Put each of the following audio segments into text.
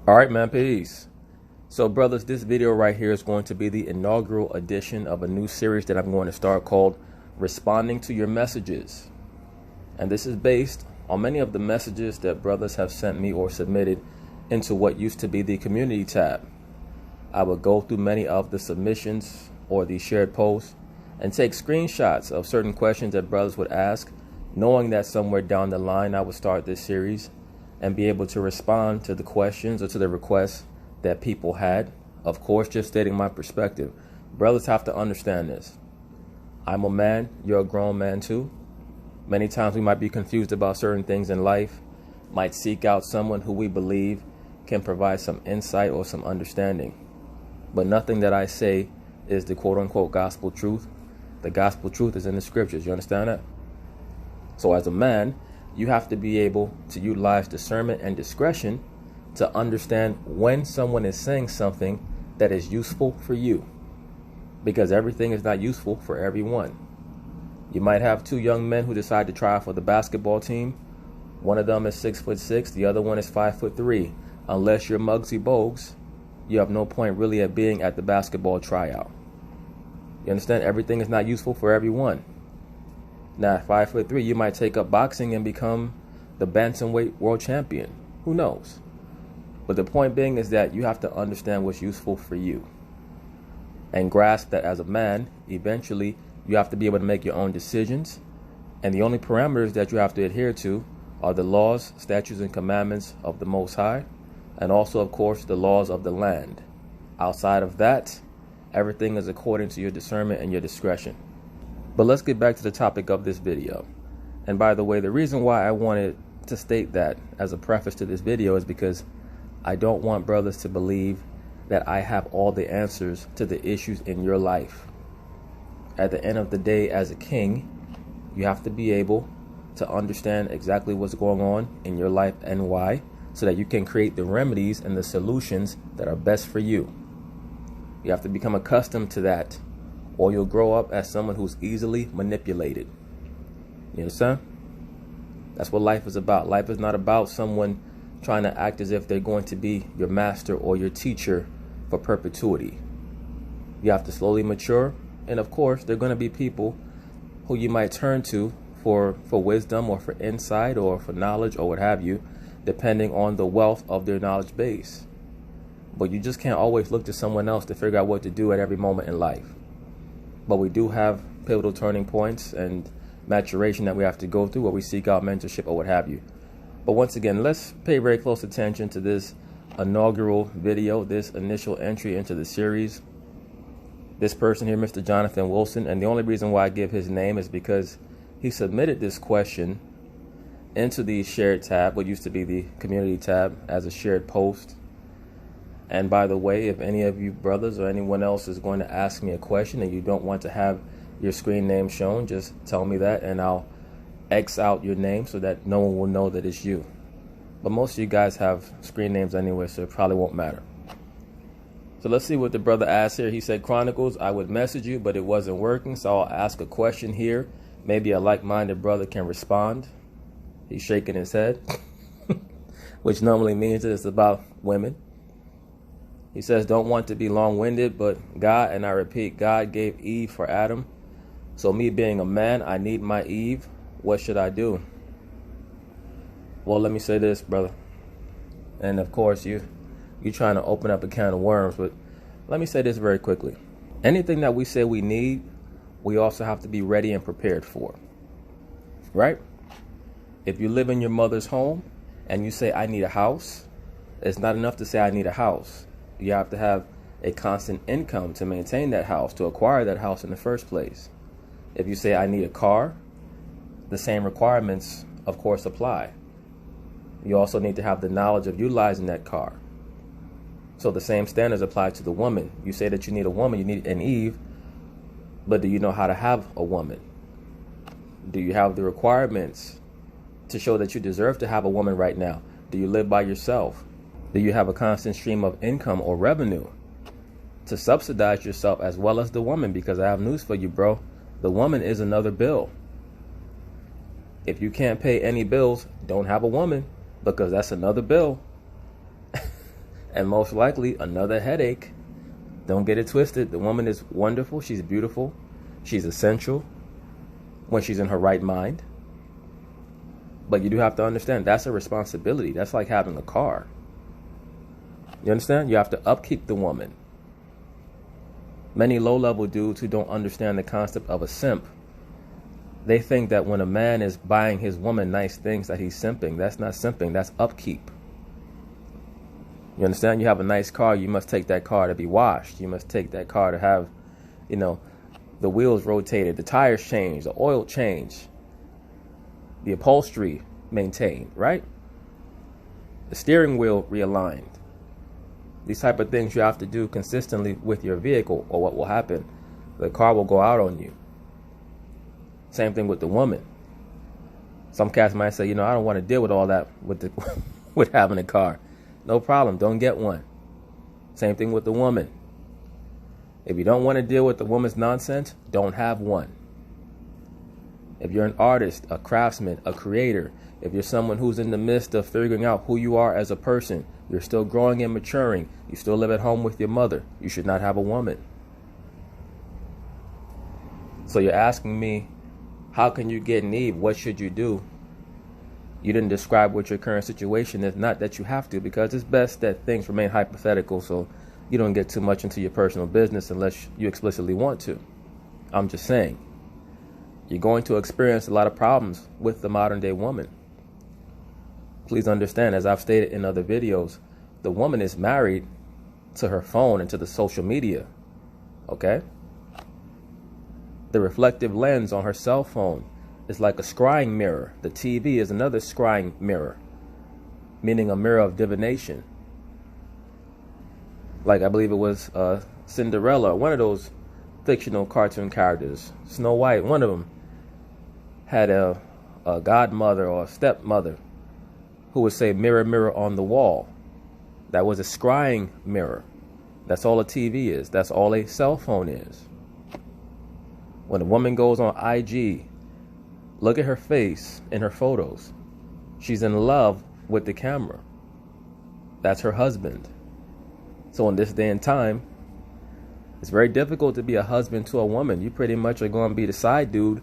All right, man, peace. So, brothers, this video right here is going to be the inaugural edition of a new series that I'm going to start called Responding to Your Messages. And this is based on many of the messages that brothers have sent me or submitted into what used to be the community tab. I would go through many of the submissions or the shared posts and take screenshots of certain questions that brothers would ask, knowing that somewhere down the line I would start this series and be able to respond to the questions or to the requests that people had. Of course, just stating my perspective. Brothers have to understand this. I'm a man, you're a grown man too. Many times we might be confused about certain things in life, might seek out someone who we believe can provide some insight or some understanding. But nothing that I say is the quote-unquote gospel truth. The gospel truth is in the scriptures. You understand that? So as a man, you have to be able to utilize discernment and discretion to understand when someone is saying something that is useful for you, because everything is not useful for everyone. You might have two young men who decide to try out for the basketball team. One of them is 6'6", the other one is 5'3". Unless you're Muggsy Bogues, you have no point really at being at the basketball tryout. You understand? Everything is not useful for everyone. Now, at 5'3", you might take up boxing and become the bantamweight world champion. Who knows? But the point being is that you have to understand what's useful for you and grasp that as a man, eventually you have to be able to make your own decisions. And the only parameters that you have to adhere to are the laws, statutes, and commandments of the Most High, and also, of course, the laws of the land. Outside of that, everything is according to your discernment and your discretion. But let's get back to the topic of this video. And by the way, the reason why I wanted to state that as a preface to this video is because I don't want brothers to believe that I have all the answers to the issues in your life. At the end of the day, as a king, you have to be able to understand exactly what's going on in your life and why, so that you can create the remedies and the solutions that are best for you. You have to become accustomed to that, or you'll grow up as someone who's easily manipulated. You understand? That's what life is about. Life is not about someone trying to act as if they're going to be your master or your teacher for perpetuity. You have to slowly mature. And of course, there are going to be people who you might turn to for wisdom or for insight or for knowledge or what have you, depending on the wealth of their knowledge base. But you just can't always look to someone else to figure out what to do at every moment in life. But we do have pivotal turning points and maturation that we have to go through where we seek out mentorship or what have you. But once again, let's pay very close attention to this inaugural video, this initial entry into the series. This person here, Mr. Jonathan Wilson, and the only reason why I give his name is because he submitted this question into the shared tab, what used to be the community tab, as a shared post. And by the way, if any of you brothers or anyone else is going to ask me a question and you don't want to have your screen name shown, just tell me that and I'll X out your name so that no one will know that it's you. But most of you guys have screen names anyway, so it probably won't matter. So let's see what the brother asked here. He said, Chronicles, I would message you, but it wasn't working, so I'll ask a question here. Maybe a like-minded brother can respond. He's shaking his head, which normally means that it's about women. He says, don't want to be long-winded, but God, and I repeat, God gave Eve for Adam. So me being a man, I need my Eve. What should I do? Well, let me say this, brother. And of course, you're trying to open up a can of worms, but let me say this very quickly. Anything that we say we need, we also have to be ready and prepared for. Right? If you live in your mother's home and you say, I need a house, it's not enough to say I need a house. You have to have a constant income to maintain that house, to acquire that house in the first place. If you say I need a car, the same requirements, of course, apply. You also need to have the knowledge of utilizing that car. So the same standards apply to the woman. You say that you need a woman, you need an Eve, but do you know how to have a woman? Do you have the requirements to show that you deserve to have a woman right now? Do you live by yourself? Do you have a constant stream of income or revenue to subsidize yourself as well as the woman? Because I have news for you, bro. The woman is another bill. If you can't pay any bills, don't have a woman, because that's another bill. and most likely another headache. Don't get it twisted. The woman is wonderful. She's beautiful. She's essential when she's in her right mind. But you do have to understand that's a responsibility. That's like having a car. You understand? You have to upkeep the woman. Many low-level dudes who don't understand the concept of a simp, they think that when a man is buying his woman nice things that he's simping. That's not simping. That's upkeep. You understand? You have a nice car. You must take that car to be washed. You must take that car to have, the wheels rotated, the tires changed, the oil changed, the upholstery maintained, right? The steering wheel realigned. These type of things you have to do consistently with your vehicle, or what will happen? The car will go out on you. Same thing with the woman. Some cats might say, I don't want to deal with all that with with having a car. No problem. Don't get one. Same thing with the woman. If you don't want to deal with the woman's nonsense, don't have one. If you're an artist, a craftsman, a creator, if you're someone who's in the midst of figuring out who you are as a person, you're still growing and maturing, you still live at home with your mother, you should not have a woman. So you're asking me, how can you get an Eve? What should you do? You didn't describe what your current situation is. Not that you have to, because it's best that things remain hypothetical so you don't get too much into your personal business unless you explicitly want to. I'm just saying, you're going to experience a lot of problems with the modern day woman. Please understand, as I've stated in other videos, the woman is married to her phone and to the social media, okay? The reflective lens on her cell phone is like a scrying mirror. The TV is another scrying mirror, meaning a mirror of divination. Like I believe it was Cinderella, one of those fictional cartoon characters, Snow White, one of them had a godmother or a stepmother who would say, mirror, mirror on the wall. That was a scrying mirror. That's all a TV is. That's all a cell phone is. When a woman goes on IG, look at her face in her photos. She's in love with the camera. That's her husband. So in this day and time, it's very difficult to be a husband to a woman. You pretty much are going to be the side dude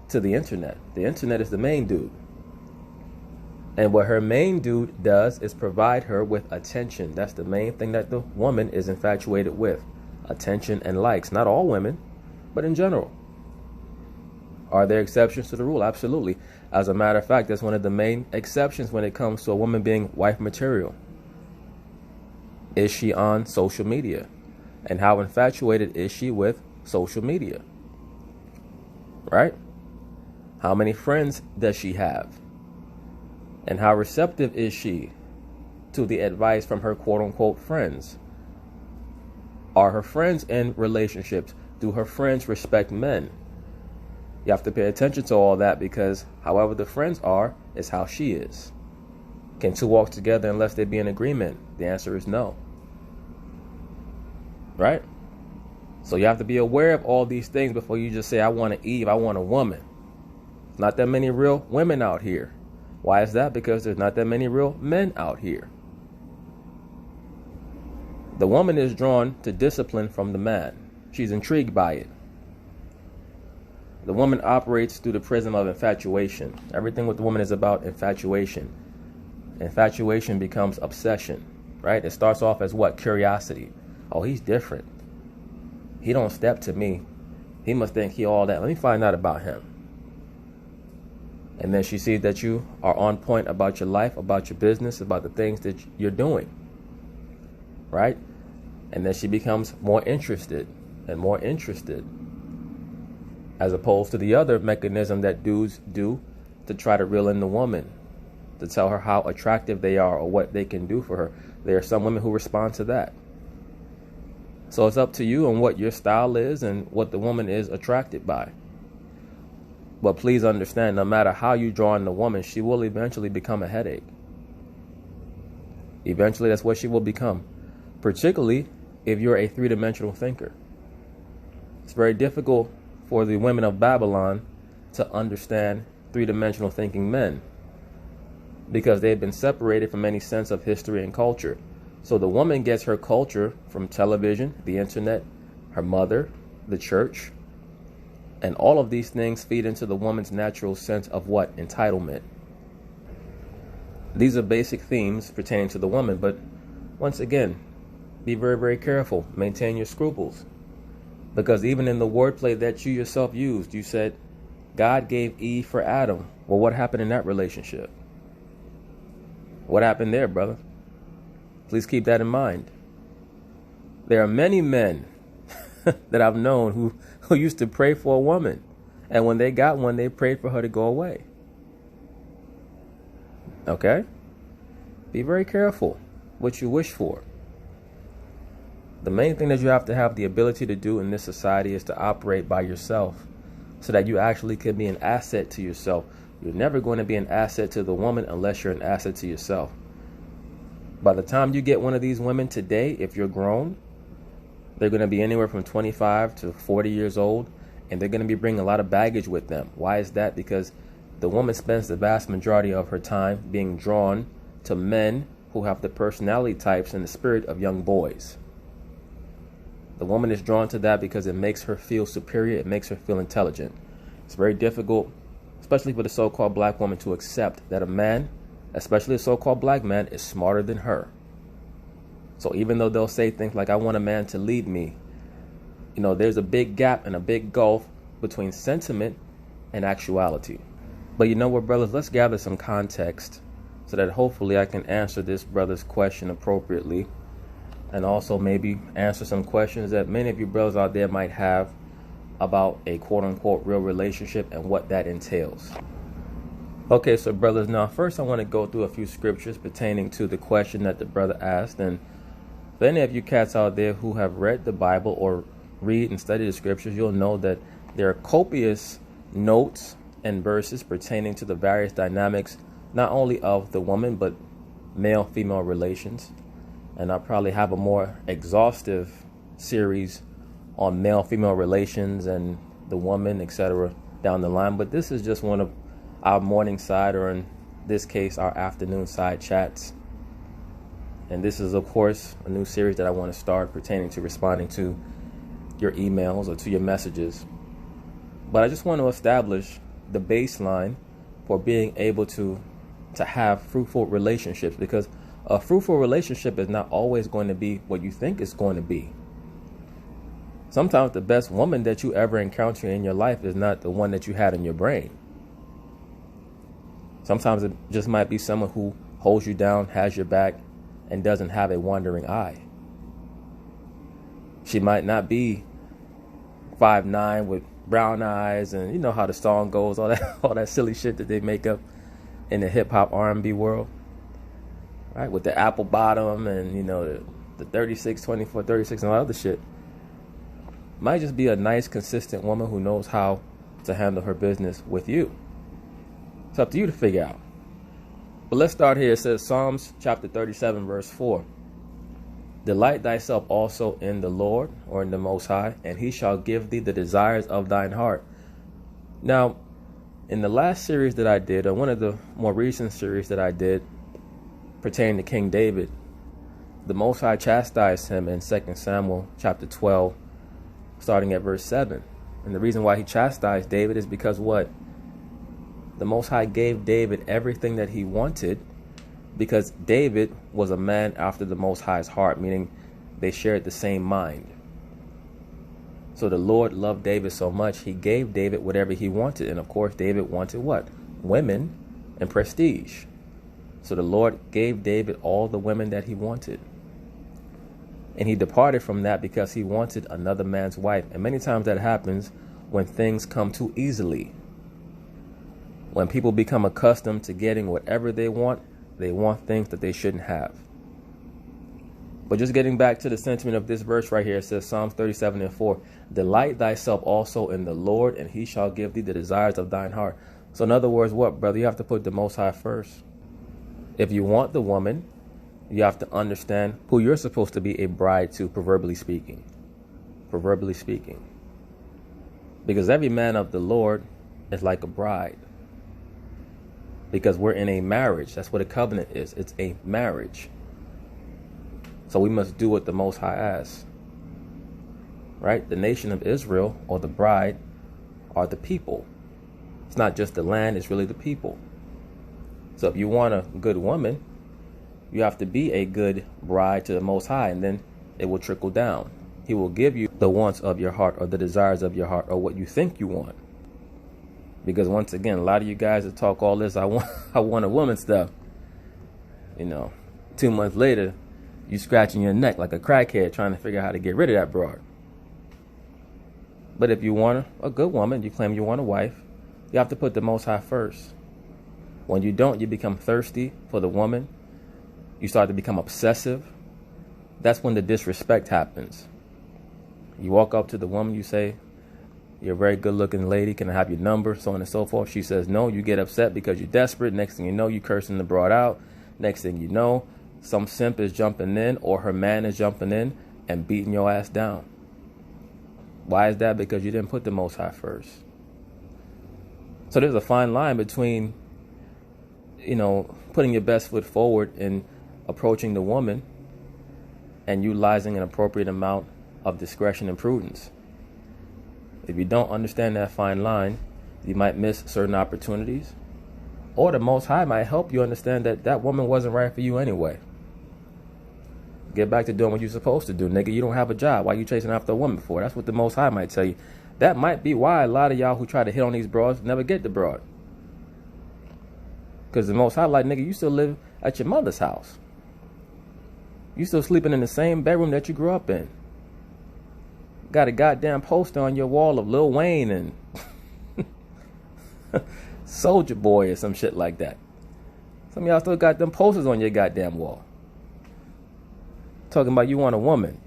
to the internet. The internet is the main dude. And what her main dude does is provide her with attention. That's the main thing that the woman is infatuated with. Attention and likes. Not all women, but in general. Are there exceptions to the rule? Absolutely. As a matter of fact, that's one of the main exceptions when it comes to a woman being wife material. Is she on social media? And how infatuated is she with social media? Right? How many friends does she have? And how receptive is she to the advice from her quote-unquote friends? Are her friends in relationships? Do her friends respect men? You have to pay attention to all that, because however the friends are is how she is. Can two walk together unless they be in agreement? The answer is no. Right? So you have to be aware of all these things before you just say, I want an Eve, I want a woman. Not that many real women out here. Why is that? Because there's not that many real men out here. The woman is drawn to discipline from the man. She's intrigued by it. The woman operates through the prism of infatuation. Everything with the woman is about infatuation. Infatuation becomes obsession, right? It starts off as what? Curiosity. Oh, he's different. He don't step to me. He must think he all that. Let me find out about him. And then she sees that you are on point about your life, about your business, about the things that you're doing, right? And then she becomes more interested and more interested, as opposed to the other mechanism that dudes do to try to reel in the woman, to tell her how attractive they are or what they can do for her. There are some women who respond to that. So it's up to you on what your style is and what the woman is attracted by. But please understand, no matter how you draw in the woman, she will eventually become a headache. Eventually, that's what she will become, particularly if you're a three-dimensional thinker. It's very difficult for the women of Babylon to understand three-dimensional thinking men, because they've been separated from any sense of history and culture. So the woman gets her culture from television, the internet, her mother, the church, and all of these things feed into the woman's natural sense of what? Entitlement. These are basic themes pertaining to the woman, but once again, be very, very careful. Maintain your scruples. Because even in the wordplay that you yourself used, you said, God gave Eve for Adam. Well, what happened in that relationship? What happened there, brother? Please keep that in mind. There are many men that I've known who used to pray for a woman. And when they got one, they prayed for her to go away. Okay? Be very careful what you wish for. The main thing that you have to have the ability to do in this society is to operate by yourself so that you actually can be an asset to yourself. You're never going to be an asset to the woman unless you're an asset to yourself. By the time you get one of these women today, if you're grown, they're going to be anywhere from 25 to 40 years old, and they're going to be bringing a lot of baggage with them. Why is that? Because the woman spends the vast majority of her time being drawn to men who have the personality types and the spirit of young boys. The woman is drawn to that because it makes her feel superior. It makes her feel intelligent. It's very difficult, especially for the so-called black woman, to accept that a man, especially a so-called black man, is smarter than her. So even though they'll say things like, I want a man to lead me, you know, there's a big gap and a big gulf between sentiment and actuality. But you know what, brothers, let's gather some context so that hopefully I can answer this brother's question appropriately, and also maybe answer some questions that many of you brothers out there might have about a quote-unquote real relationship and what that entails. Okay, so brothers, now first I want to go through a few scriptures pertaining to the question that the brother asked. And for any of you cats out there who have read the Bible or read and study the scriptures, you'll know that there are copious notes and verses pertaining to the various dynamics, not only of the woman, but male-female relations. And I'll probably have a more exhaustive series on male-female relations and the woman, etc. down the line. But this is just one of our morning side, or in this case, our afternoon side chats. And this is, of course, a new series that I want to start pertaining to responding to your emails or to your messages. But I just want to establish the baseline for being able to have fruitful relationships, because a fruitful relationship is not always going to be what you think it's going to be. Sometimes the best woman that you ever encounter in your life is not the one that you had in your brain. Sometimes it just might be someone who holds you down, has your back, and doesn't have a wandering eye. She might not be 5'9" with brown eyes, and you know how the song goes, all that silly shit that they make up in the hip hop R&B world. Right, with the apple bottom and, you know, the 36, 24, 36 and all other shit. Might just be a nice, consistent woman who knows how to handle her business with you. It's up to you to figure out. But let's start here. It says Psalms chapter 37, verse 4. Delight thyself also in the Lord, or in the Most High, and he shall give thee the desires of thine heart. Now, in the last series that I did, or one of the more recent series that I did, pertaining to King David, the Most High chastised him in 2 Samuel chapter 12, starting at verse 7. And the reason why he chastised David is because what? The Most High gave David everything that he wanted, because David was a man after the Most High's heart, meaning they shared the same mind. So the Lord loved David so much, he gave David whatever he wanted. And of course, David wanted what? Women and prestige. So the Lord gave David all the women that he wanted. And he departed from that because he wanted another man's wife. And many times that happens when things come too easily. When people become accustomed to getting whatever they want things that they shouldn't have. But just getting back to the sentiment of this verse right here, it says Psalms 37 and 4. Delight thyself also in the Lord, and he shall give thee the desires of thine heart. So in other words, what, brother? You have to put the Most High first. If you want the woman, you have to understand who you're supposed to be a bride to, proverbially speaking. Proverbially speaking. Because every man of the Lord is like a bride. Because we're in a marriage. That's what a covenant is. It's a marriage. So we must do what the Most High asks. Right? The nation of Israel, or the bride, are the people. It's not just the land, it's really the people. So if you want a good woman, you have to be a good bride to the Most High, and then it will trickle down. He will give you the wants of your heart, or the desires of your heart, or what you think you want. Because once again, a lot of you guys that talk all this, I want a woman stuff. 2 months later, you scratching your neck like a crackhead trying to figure out how to get rid of that broad. But if you want a good woman, you claim you want a wife, you have to put the Most High first. When you don't, you become thirsty for the woman. You start to become obsessive. That's when the disrespect happens. You walk up to the woman, you say, "You're a very good looking lady, can I have your number?" So on and so forth. She says no. You get upset because you're desperate. Next thing you know, you cursing the broad out. Next thing you know, some simp is jumping in, or her man is jumping in and beating your ass down. Why is that? Because you didn't put the Most High first. So there's a fine line between, putting your best foot forward in approaching the woman and utilizing an appropriate amount of discretion and prudence. If you don't understand that fine line, you might miss certain opportunities, or the Most High might help you understand that that woman wasn't right for you anyway. Get back to doing what you're supposed to do, nigga. You don't have a job. Why you chasing after a woman for? That's what the Most High might tell you. That might be why a lot of y'all who try to hit on these broads never get the broad. Because the Most High like, nigga, you still live at your mother's house. You still sleeping in the same bedroom that you grew up in. Got a goddamn poster on your wall of Lil Wayne and Soulja Boy or some shit like that. Some of y'all still got them posters on your goddamn wall. Talking about you want a woman.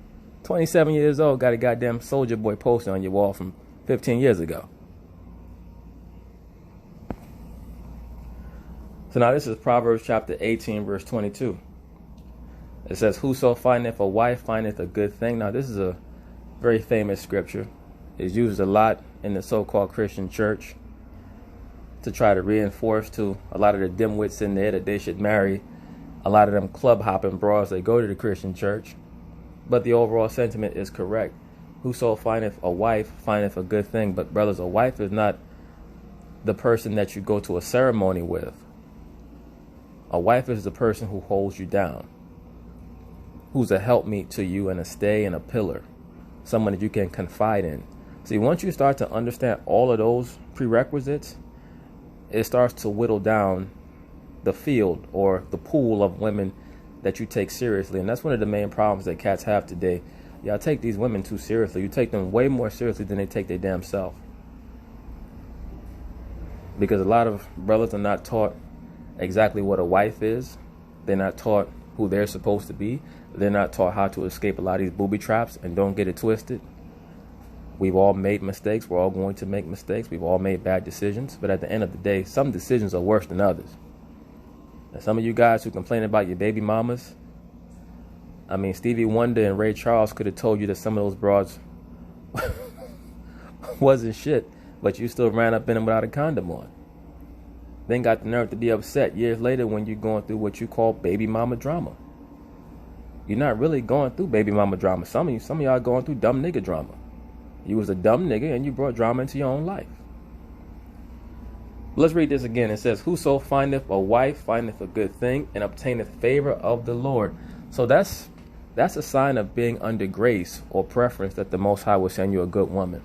27 years old, got a goddamn Soulja Boy poster on your wall from 15 years ago. So now this is Proverbs chapter 18, verse 22. It says, "Whoso findeth a wife findeth a good thing." Now this is a very famous scripture. It's used a lot in the so-called Christian church to try to reinforce to a lot of the dimwits in there that they should marry a lot of them club-hopping broads that go to the Christian church. But the overall sentiment is correct. Whoso findeth a wife findeth a good thing. But brothers, a wife is not the person that you go to a ceremony with. A wife is the person who holds you down, who's a helpmeet to you and a stay and a pillar, someone that you can confide in. See, once you start to understand all of those prerequisites, it starts to whittle down the field or the pool of women that you take seriously. And that's one of the main problems that cats have today. Y'all take these women too seriously. You take them way more seriously than they take their damn self. Because a lot of brothers are not taught exactly what a wife is. They're not taught who they're supposed to be. They're not taught how to escape a lot of these booby traps. And don't get it twisted. We've all made mistakes. We're all going to make mistakes. We've all made bad decisions. But at the end of the day, some decisions are worse than others. And some of you guys who complain about your baby mamas, I mean, Stevie Wonder and Ray Charles could have told you that some of those broads wasn't shit, but you still ran up in them without a condom on. Then got the nerve to be upset years later when you're going through what you call baby mama drama. You're not really going through baby mama drama. Some of y'all are going through dumb nigga drama. You was a dumb nigga and you brought drama into your own life. Let's read this again. It says, "Whoso findeth a wife findeth a good thing and obtaineth favor of the Lord." So that's a sign of being under grace or preference that the Most High will send you a good woman.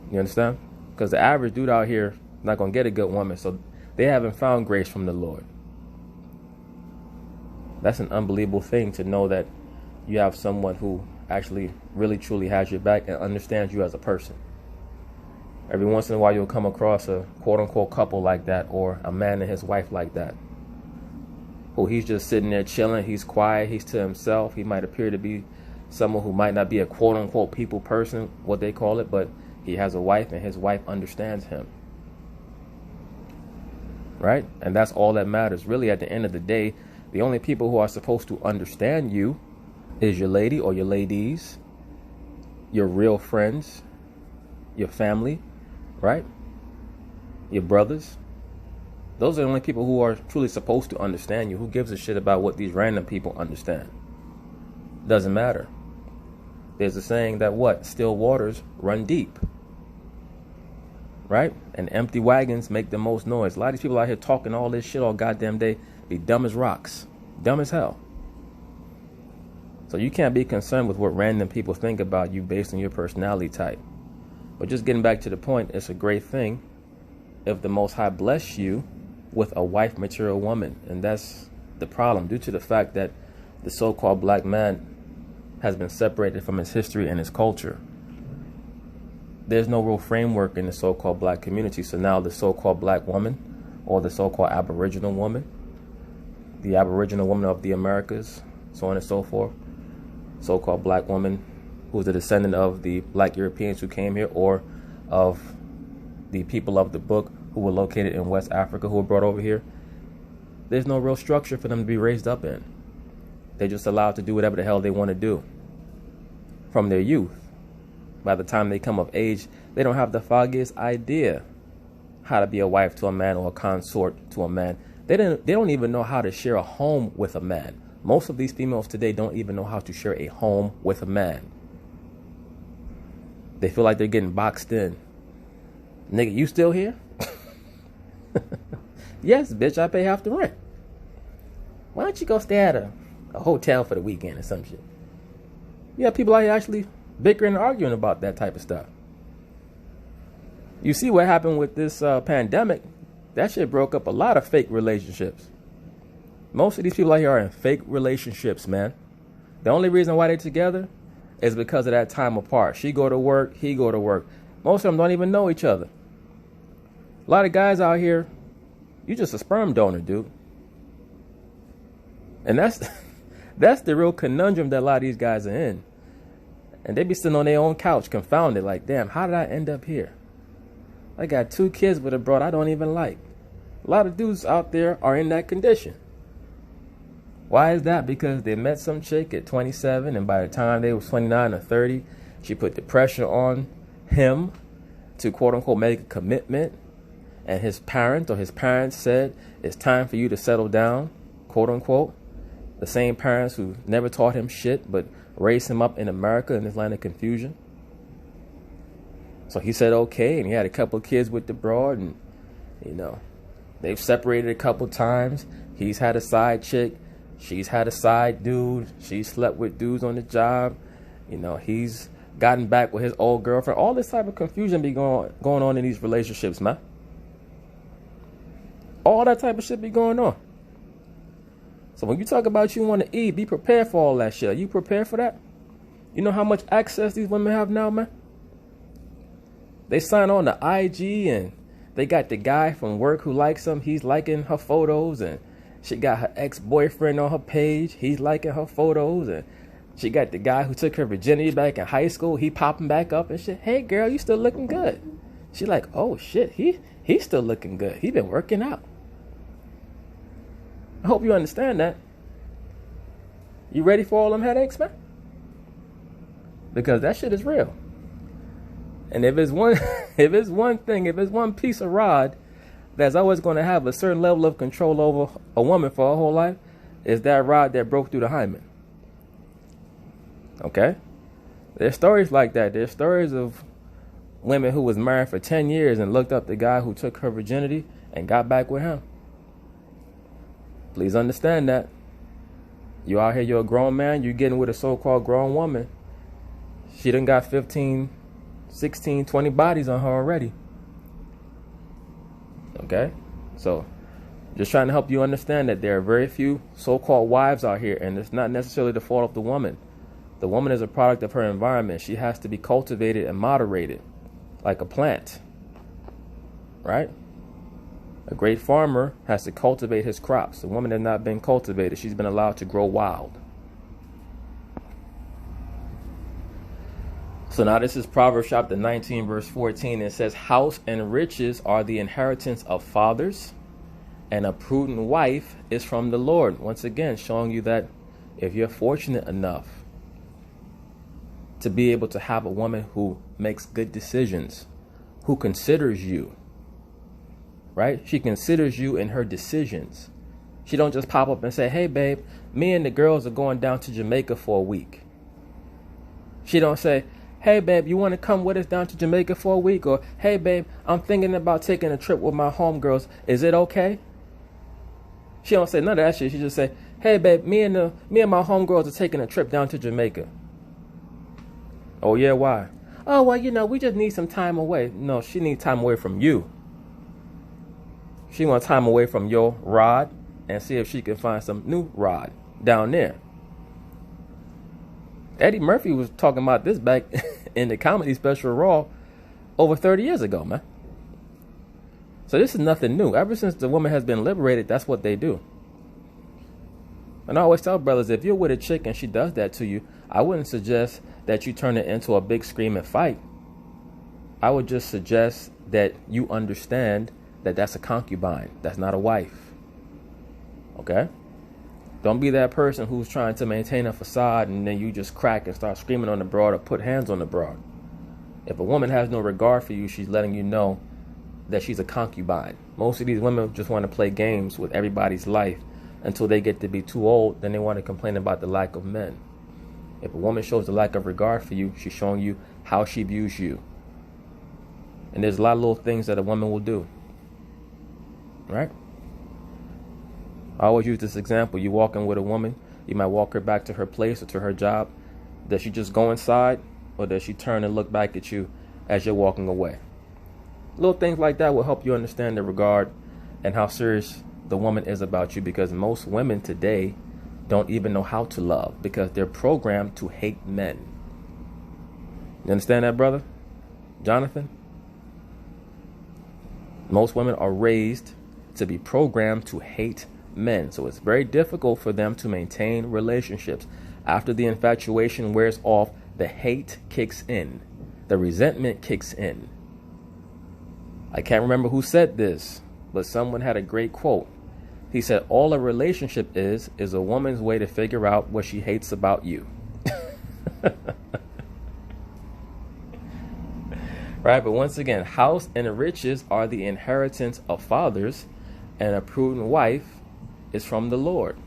You understand? Because the average dude out here is not going to get a good woman. So they haven't found grace from the Lord. That's an unbelievable thing to know that you have someone who actually really truly has your back and understands you as a person. Every once in a while you'll come across a quote-unquote couple like that, or a man and his wife like that, who he's just sitting there chilling, he's quiet, he's to himself. He might appear to be someone who might not be a quote-unquote people person, what they call it, but he has a wife and his wife understands him. Right? And that's all that matters. Really, at the end of the day, the only people who are supposed to understand you is your lady or your ladies, your real friends, your family, right? Your brothers. Those are the only people who are truly supposed to understand you. Who gives a shit about what these random people understand? Doesn't matter. There's a saying that what? Still waters run deep. Right? And empty wagons make the most noise. A lot of these people out here talking all this shit all goddamn day be dumb as rocks. Dumb as hell. So you can't be concerned with what random people think about you based on your personality type. But just getting back to the point, it's a great thing if the Most High bless you with a wife material woman. And that's the problem, due to the fact that the so-called black man has been separated from his history and his culture. There's no real framework in the so-called black community. So now the so-called black woman, or the so-called aboriginal woman, the aboriginal woman of the Americas, so on and so forth, so-called black woman who's a descendant of the black Europeans who came here, or of the people of the book who were located in West Africa who were brought over here. There's no real structure for them to be raised up in. They're just allowed to do whatever the hell they want to do from their youth. By the time they come of age, they don't have the foggiest idea how to be a wife to a man or a consort to a man. They don't even know how to share a home with a man. Most of these females today don't even know how to share a home with a man. They feel like they're getting boxed in. Nigga, you still here? Yes, bitch, I pay half the rent. Why don't you go stay at a hotel for the weekend or some shit? Yeah, people are actually bickering and arguing about that type of stuff. You see what happened with this pandemic? That shit broke up a lot of fake relationships. Most of these people out here are in fake relationships, man. The only reason why they're together is because of that time apart. She go to work, he go to work. Most of them don't even know each other. A lot of guys out here, you just a sperm donor, dude. And that's the real conundrum that a lot of these guys are in. And they be sitting on their own couch confounded, like, damn, how did I end up here? I got 2 kids with a broad I don't even like. A lot of dudes out there are in that condition. Why is that? Because they met some chick at 27, and by the time they was 29 or 30, she put the pressure on him to quote-unquote make a commitment. And his parents said, it's time for you to settle down, quote-unquote. The same parents who never taught him shit, but raised him up in America in this land of confusion. So he said okay, and he had a couple of kids with the broad, and, you know, they've separated a couple times. He's had a side chick. She's had a side dude. She slept with dudes on the job. You know, he's gotten back with his old girlfriend. All this type of confusion be going on in these relationships, man. All that type of shit be going on. So when you talk about you want to eat, be prepared for all that shit. Are you prepared for that? You know how much access these women have now, man? They sign on to IG, and they got the guy from work who likes them. He's liking her photos, and she got her ex-boyfriend on her page. He's liking her photos, and she got the guy who took her virginity back in high school. He popping back up and shit. Hey, girl, you still looking good. She like, oh, shit, he's still looking good. He been working out. I hope you understand that. You ready for all them headaches, man? Because that shit is real. And if it's one piece of rod that's always going to have a certain level of control over a woman for her whole life, is that rod that broke through the hymen. Okay? There's stories like that. There's stories of women who was married for 10 years and looked up the guy who took her virginity and got back with him. Please understand that. You out here, you're a grown man, you're getting with a so-called grown woman. She done got 15, 16, 20 bodies on her already. Okay? So, just trying to help you understand that there are very few so-called wives out here, and it's not necessarily the fault of the woman. The woman is a product of her environment. She has to be cultivated and moderated, like a plant. Right? A great farmer has to cultivate his crops. The woman has not been cultivated. She's been allowed to grow wild. So now this is Proverbs chapter 19, verse 14. It says, house and riches are the inheritance of fathers, and a prudent wife is from the Lord. Once again, showing you that if you're fortunate enough to be able to have a woman who makes good decisions, who considers you, right? She considers you in her decisions. She don't just pop up and say, hey, babe, me and the girls are going down to Jamaica for a week. She don't say, hey, babe, you want to come with us down to Jamaica for a week? Or, hey, babe, I'm thinking about taking a trip with my homegirls. Is it okay? She don't say none of that shit. She just say, hey, babe, me and my homegirls are taking a trip down to Jamaica. Oh, yeah, why? Oh, well, we just need some time away. No, she needs time away from you. She wants time away from your rod and see if she can find some new rod down there. Eddie Murphy was talking about this back in the comedy special Raw over 30 years ago, man. So this is nothing new. Ever since the woman has been liberated, that's what they do. And I always tell brothers, if you're with a chick and she does that to you, I wouldn't suggest that you turn it into a big screaming fight. I would just suggest that you understand that that's a concubine. That's not a wife. Okay? Don't be that person who's trying to maintain a facade and then you just crack and start screaming on the broad or put hands on the broad. If a woman has no regard for you, she's letting you know that she's a concubine. Most of these women just want to play games with everybody's life until they get to be too old. Then they want to complain about the lack of men. If a woman shows a lack of regard for you, she's showing you how she views you. And there's a lot of little things that a woman will do. Right? I always use this example. You walk in with a woman, you might walk her back to her place or to her job. Does she just go inside or does she turn and look back at you as you're walking away? Little things like that will help you understand the regard and how serious the woman is about you, because most women today don't even know how to love because they're programmed to hate men. You understand that, brother? Jonathan? Most women are raised to be programmed to hate men. So it's very difficult for them to maintain relationships. After the infatuation wears off, the hate kicks in. The resentment kicks in. I can't remember who said this, but someone had a great quote. He said, all a relationship is a woman's way to figure out what she hates about you. Right? But once again, house and riches are the inheritance of fathers, and a prudent wife is from the Lord.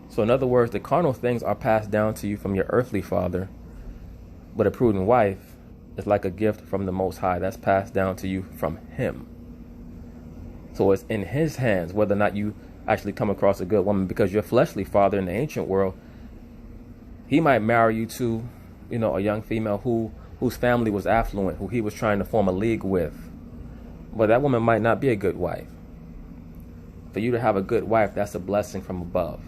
So in other words, the carnal things are passed down to you from your earthly father, but a prudent wife is like a gift from the Most High that's passed down to you from him. So it's in his hands whether or not you actually come across a good woman, because your fleshly father in the ancient world, he might marry you to, a young female whose family was affluent, who he was trying to form a league with. But that woman might not be a good wife. For you to have a good wife, that's a blessing from above.